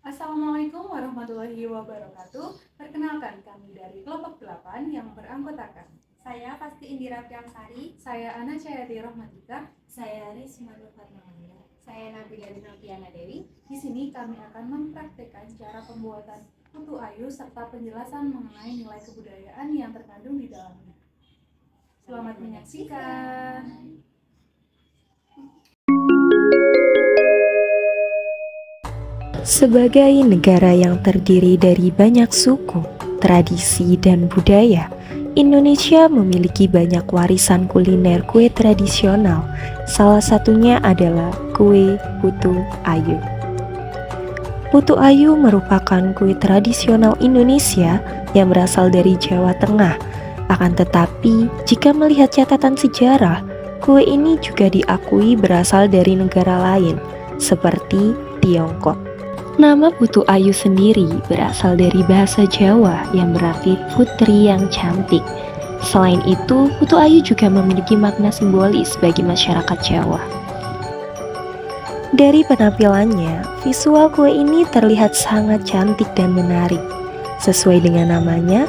Assalamualaikum warahmatullahi wabarakatuh. Perkenalkan kami dari kelompok 8 yang beranggotakan. Saya Pasti Indira Priamsari. Saya Ana Cayati Rahmatika. Saya Risma Fatmawanda. Saya Nabila Noviana Dewi. Di sini kami akan mempraktekkan cara pembuatan putu ayu serta penjelasan mengenai nilai kebudayaan yang terkandung di dalamnya. Selamat menyaksikan. Sebagai negara yang terdiri dari banyak suku, tradisi, dan budaya, Indonesia memiliki banyak warisan kuliner kue tradisional. Salah satunya adalah kue putu ayu. Putu ayu merupakan kue tradisional Indonesia yang berasal dari Jawa Tengah. Akan tetapi, jika melihat catatan sejarah, kue ini juga diakui berasal dari negara lain, seperti Tiongkok. Nama Putu Ayu sendiri berasal dari bahasa Jawa yang berarti putri yang cantik. Selain itu, Putu Ayu juga memiliki makna simbolis bagi masyarakat Jawa. Dari penampilannya, visual kue ini terlihat sangat cantik dan menarik. Sesuai dengan namanya,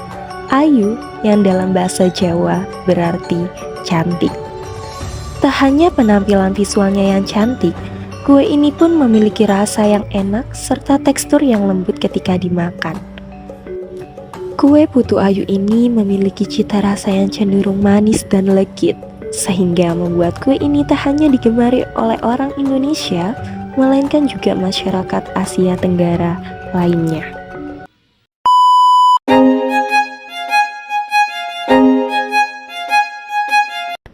Ayu yang dalam bahasa Jawa berarti cantik. Tak hanya penampilan visualnya yang cantik, kue ini pun memiliki rasa yang enak serta tekstur yang lembut ketika dimakan. Kue putu ayu ini memiliki cita rasa yang cenderung manis dan legit, sehingga membuat kue ini tak hanya digemari oleh orang Indonesia, melainkan juga masyarakat Asia Tenggara lainnya.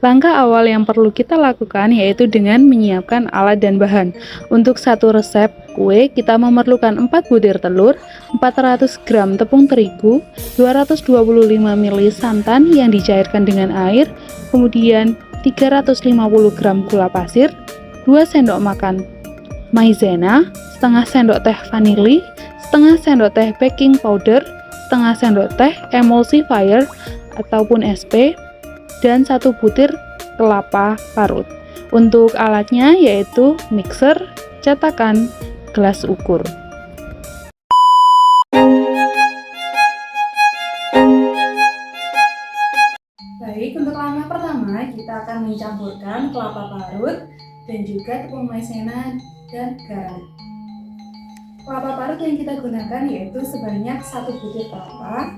Langkah awal yang perlu kita lakukan yaitu dengan menyiapkan alat dan bahan. Untuk satu resep kue, kita memerlukan 4 butir telur, 400 gram tepung terigu, 225 ml santan yang dicairkan dengan air, kemudian 350 gram gula pasir, 2 sendok makan maizena, setengah sendok teh vanili, setengah sendok teh baking powder, setengah sendok teh emulsifier ataupun SP, dan 1 butir kelapa parut. Untuk alatnya yaitu mixer, cetakan, gelas ukur. Baik, untuk langkah pertama kita akan mencampurkan kelapa parut dan juga tepung maizena dan garam. Kelapa parut yang kita gunakan yaitu sebanyak 1 butir kelapa.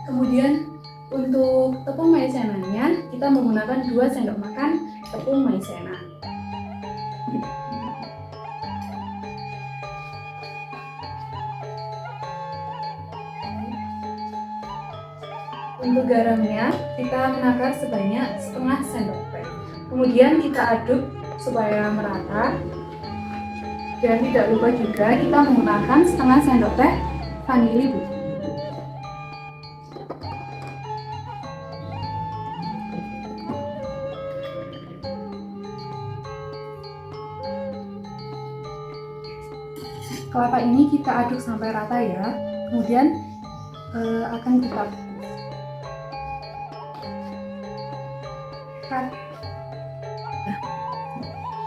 Kemudian untuk tepung maizenanya kita menggunakan 2 sendok makan tepung maizena. Untuk garamnya kita menakar sebanyak setengah sendok teh. Kemudian kita aduk supaya merata. Dan tidak lupa juga kita menggunakan setengah sendok teh vanili putih. Kelapa ini kita aduk sampai rata ya. Kemudian akan kita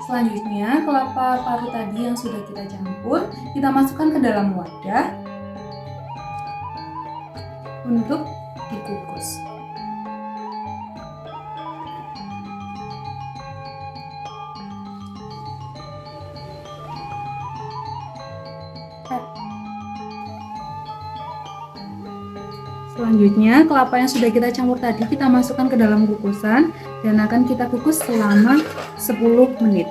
Selanjutnya, kelapa parut tadi yang sudah kita campur, kita masukkan ke dalam wadah untuk dikukus. Selanjutnya, kelapa yang sudah kita campur tadi kita masukkan ke dalam kukusan dan akan kita kukus selama 10 menit.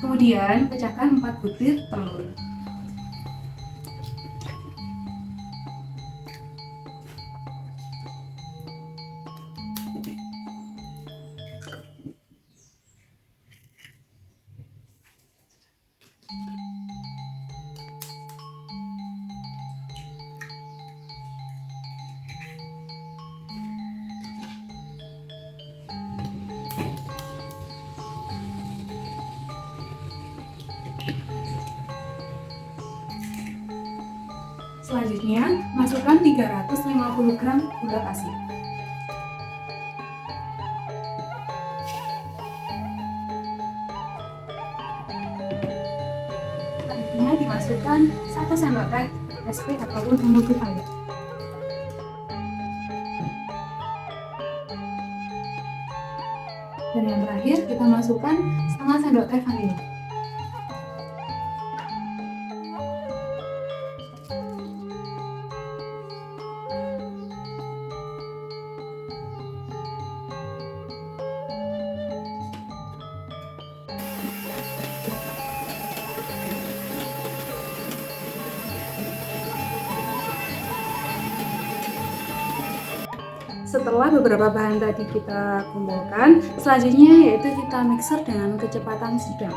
Kemudian, pecahkan 4 butir telur. Selanjutnya, masukkan 350 gram gula pasir. memasukkan 1 sendok teh SP ataupun emulsifier. Dan yang terakhir kita masukkan setengah sendok teh vanila. Setelah beberapa bahan tadi kita kumpulkan, selanjutnya yaitu kita mixer dengan kecepatan sedang.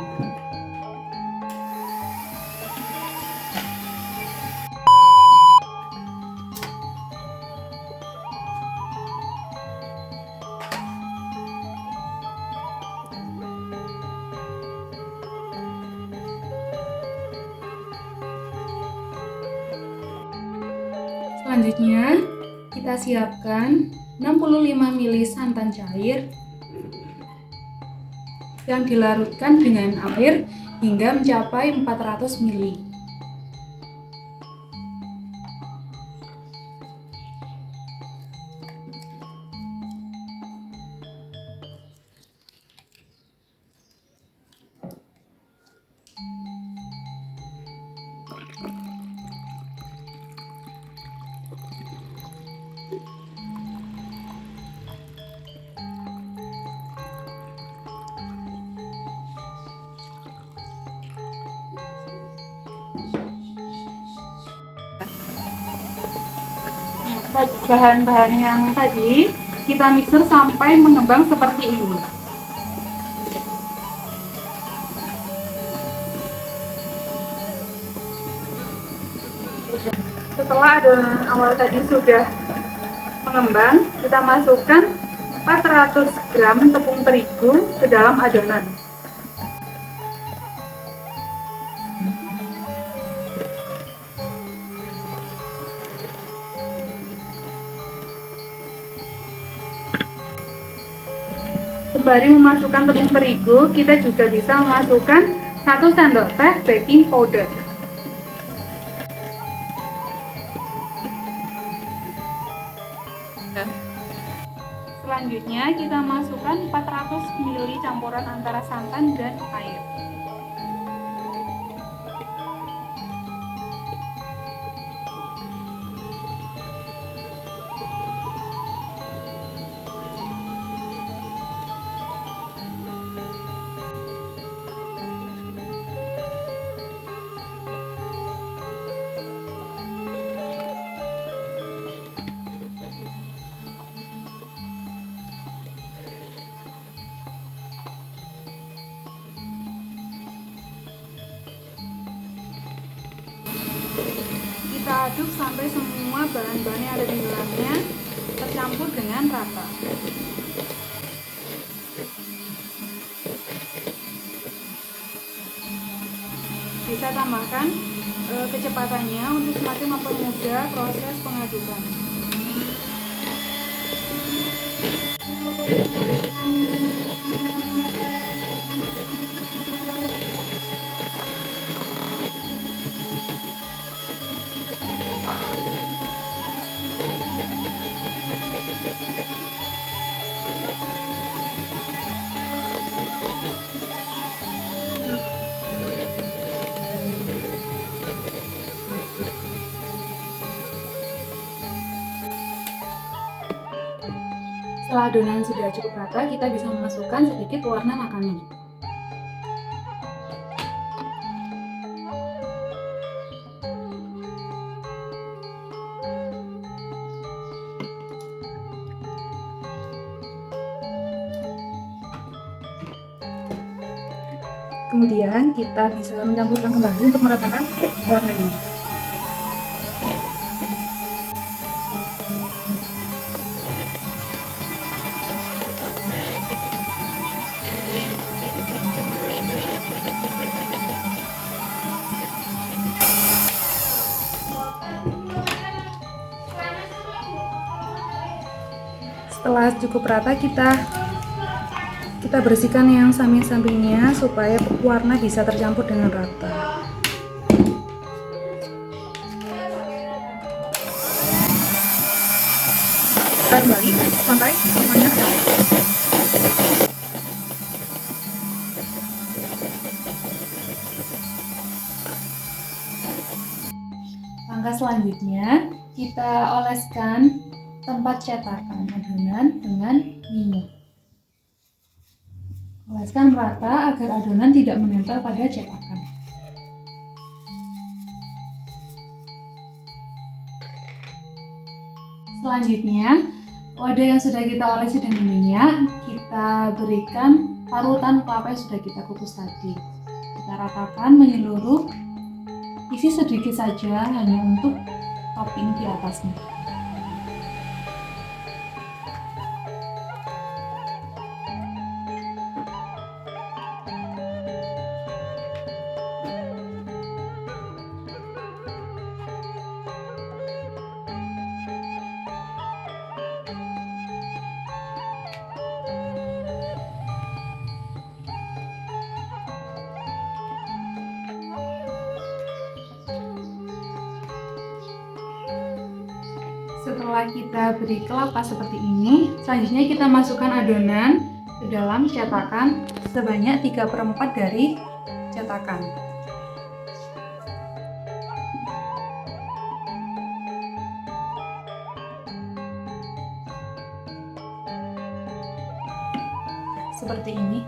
Selanjutnya, kita siapkan 65 ml santan cair yang dilarutkan dengan air hingga mencapai 400 ml. Bahan-bahan yang tadi kita mixer sampai mengembang seperti ini. Setelah adonan awal tadi sudah mengembang, kita masukkan 400 gram tepung terigu ke dalam adonan. Sembari memasukkan tepung terigu, kita juga bisa memasukkan 1 sendok teh baking powder. Selanjutnya kita masukkan 400 ml campuran antara santan dan air. Kita aduk sampai semua bahan-bahan yang ada di dalamnya tercampur dengan rata. Bisa tambahkan kecepatannya untuk semakin mempermudah proses pengadukan. Setelah adonan sudah cukup rata, kita bisa memasukkan sedikit warna makanan. Kemudian kita bisa mencampurkan kembali untuk meratakan warnanya. Setelah cukup rata, kita bersihkan yang samping-sampingnya supaya warna bisa tercampur dengan rata. putar kembali sampai semuanya rata. Langkah selanjutnya, kita oleskan tempat cetakan adonan dengan minyak. Oleskan merata agar adonan tidak menempel pada cetakan. Selanjutnya, wadah yang sudah kita olesi dengan minyak, kita berikan parutan kelapa yang sudah kita kukus tadi. Kita ratakan menyeluruh, isi sedikit saja hanya untuk topping di atasnya. Setelah kita beri kelapa seperti ini, selanjutnya kita masukkan adonan ke dalam cetakan sebanyak 3/4 dari cetakan. Seperti ini.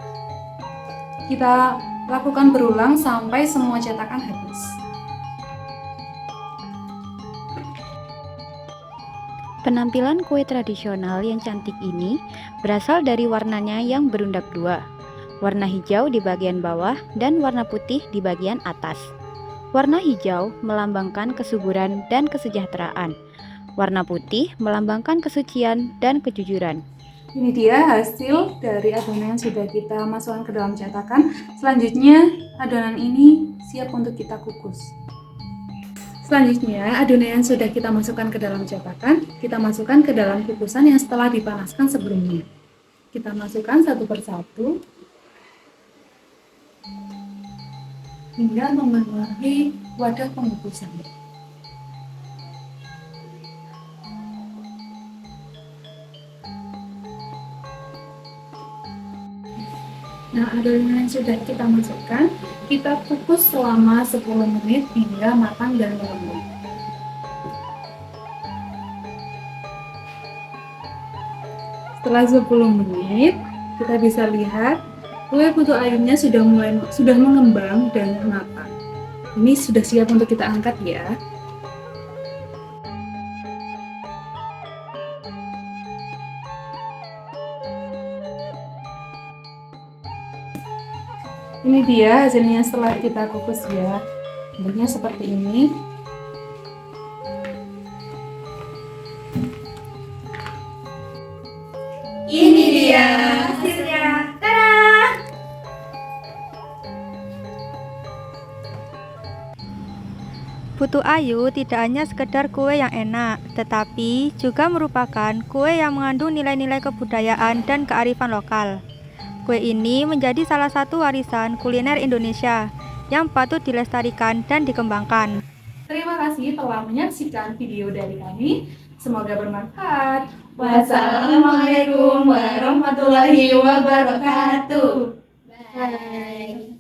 Kita lakukan berulang sampai semua cetakan habis. Penampilan kue tradisional yang cantik ini berasal dari warnanya yang berundak dua, warna hijau di bagian bawah dan warna putih di bagian atas. Warna hijau melambangkan kesuburan dan kesejahteraan, warna putih melambangkan kesucian dan kejujuran. Ini dia hasil dari adonan yang sudah kita masukkan ke dalam cetakan. Selanjutnya, adonan ini siap untuk kita kukus. Selanjutnya, adonan yang sudah kita masukkan ke dalam cetakan, kita masukkan ke dalam kukusan yang setelah dipanaskan sebelumnya. Kita masukkan satu persatu hingga memenuhi wadah pengukusan. Nah, adonan yang sudah kita masukkan, kita kukus selama 10 menit hingga matang dan lembut. Setelah 10 menit, kita bisa lihat kue putu ayamnya sudah mengembang dan matang. Ini sudah siap untuk kita angkat ya. Ini dia hasilnya setelah kita kukus ya. Bentuknya seperti ini. Ini dia hasilnya. Tada! Putu Ayu tidak hanya sekedar kue yang enak, tetapi juga merupakan kue yang mengandung nilai-nilai kebudayaan dan kearifan lokal. Kue ini menjadi salah satu warisan kuliner Indonesia yang patut dilestarikan dan dikembangkan. Terima kasih telah menyaksikan video dari kami. Semoga bermanfaat. Wassalamualaikum warahmatullahi wabarakatuh. Bye.